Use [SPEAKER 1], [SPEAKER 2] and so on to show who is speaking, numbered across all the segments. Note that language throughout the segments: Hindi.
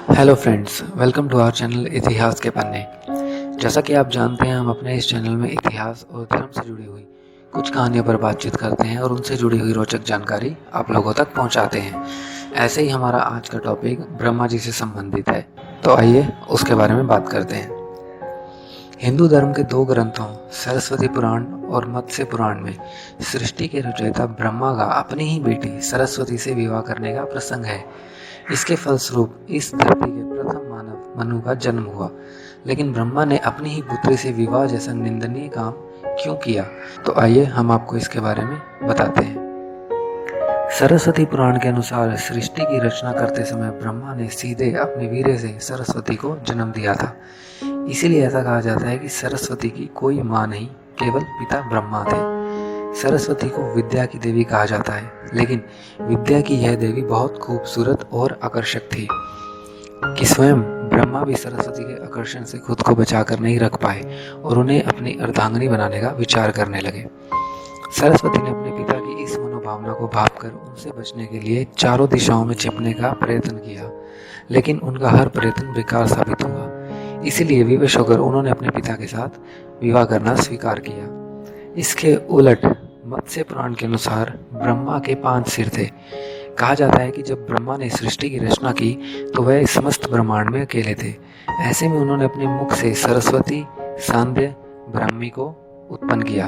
[SPEAKER 1] Hello friends, welcome to our channel इतिहास के पन्ने। जैसा कि आप जानते हैं, हम अपने इस चैनल में इतिहास और धर्म से जुड़ी हुई कुछ कहानियों पर बातचीत करते हैं और उनसे जुड़ी हुई रोचक जानकारी आप लोगों तक पहुंचाते हैं। ऐसे ही हमारा आज का टॉपिक ब्रह्मा जी से संबंधित है, तो आइए उसके बारे में बात करते हैं। हिंदू धर्म के दो ग्रंथों सरस्वती पुराण और मत्स्य पुराण में सृष्टि के रचयिता ब्रह्मा का अपनी ही बेटी सरस्वती से विवाह करने का प्रसंग है। इसके फलस्वरूप इस धरती के प्रथम मानव मनु का जन्म हुआ। लेकिन ब्रह्मा ने अपनी ही पुत्री से विवाह जैसा निंदनीय काम क्यों किया, तो आइए हम आपको इसके बारे में बताते हैं। सरस्वती पुराण के अनुसार सृष्टि की रचना करते समय ब्रह्मा ने सीधे अपने वीर्य से सरस्वती को जन्म दिया था। इसीलिए ऐसा कहा जाता है कि सरस्वती की कोई मां नहीं, केवल पिता ब्रह्मा थे। सरस्वती को विद्या की देवी कहा जाता है, लेकिन विद्या की यह देवी बहुत खूबसूरत और आकर्षक थी कि स्वयं ब्रह्मा भी सरस्वती के आकर्षण से खुद को बचाकर नहीं रख पाए और उन्हें अपनी अर्धांगिनी बनाने का विचार करने लगे। सरस्वती ने अपने पिता की इस मनोभावना को भांपकर उनसे बचने के लिए चारों दिशाओं में छिपने का प्रयत्न किया, लेकिन उनका हर प्रयत्न बेकार साबित हुआ। इसीलिए विवश होकर उन्होंने अपने पिता के साथ विवाह करना स्वीकार किया। इसके उलट मत्स्य पुराण के अनुसार ब्रह्मा के 5 सिर थे। कहा जाता है कि जब ब्रह्मा ने सृष्टि की रचना की तो वह इस समस्त ब्रह्मांड में अकेले थे। ऐसे में उन्होंने अपने मुख से सरस्वती, सांध्य, ब्राह्मी को उत्पन्न किया।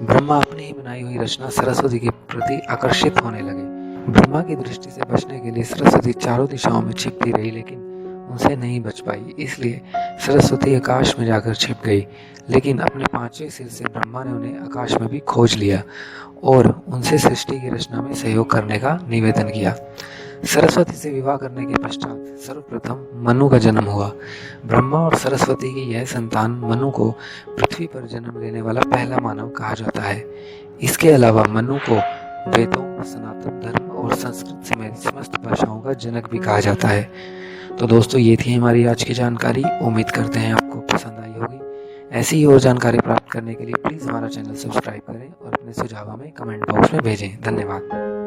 [SPEAKER 1] ब्रह्मा अपनी ही बनाई हुई रचना सरस्वती के प्रति आकर्षित होने लगे। ब्रह्मा की दृष्टि से बचने के लिए सरस्वती चारों दिशाओं में छिपती रही, लेकिन उनसे नहीं बच पाई। इसलिए सरस्वती आकाश में जाकर छिप गई, लेकिन अपने 5वें सिर से ब्रह्मा ने उन्हें आकाश में भी खोज लिया और उनसे सृष्टि की रचना में सहयोग करने का निवेदन किया। सरस्वती से विवाह करने के पश्चात सर्वप्रथम मनु का जन्म हुआ। ब्रह्मा और सरस्वती की यह संतान मनु को पृथ्वी पर जन्म लेने वाला पहला मानव कहा जाता है। इसके अलावा मनु को वेदों, सनातन धर्म और संस्कृत समेत समस्त भाषाओं का जनक भी कहा जाता है। तो दोस्तों, ये थी हमारी आज की जानकारी। उम्मीद करते हैं आपको पसंद आई होगी। ऐसी ही और जानकारी प्राप्त करने के लिए प्लीज़ हमारा चैनल सब्सक्राइब करें और अपने सुझाव हमें कमेंट बॉक्स में भेजें। धन्यवाद।